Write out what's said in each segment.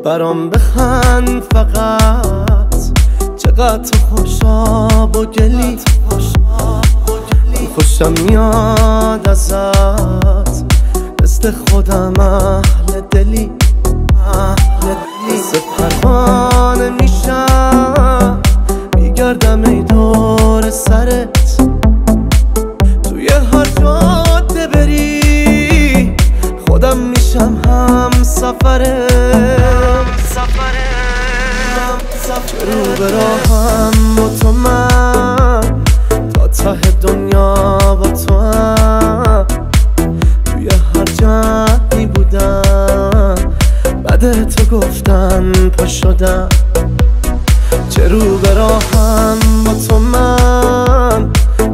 برام بخند فقط، چقدر تو خوشاب و گلی، خوشم میاد ازت، مثل خودم اهل دلی، مثل پروانه میشم میگردم ای دور سرت، توی هر جاده بری خودم میشم هم سفرت، رو به راهم با تو من، تا ته دنیا با تو هم، توی هر جمعی بودم بعد تو گفتن پا شدم، چه رو به راهم با تو من،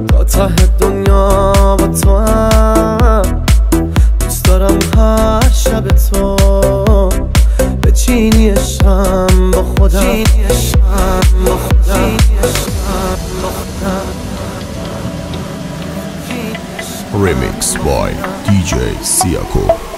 تا ته دنیا با تو هم، دوست دارم هر شب تو بچینی شم با خودم، Remix by DJ Siako.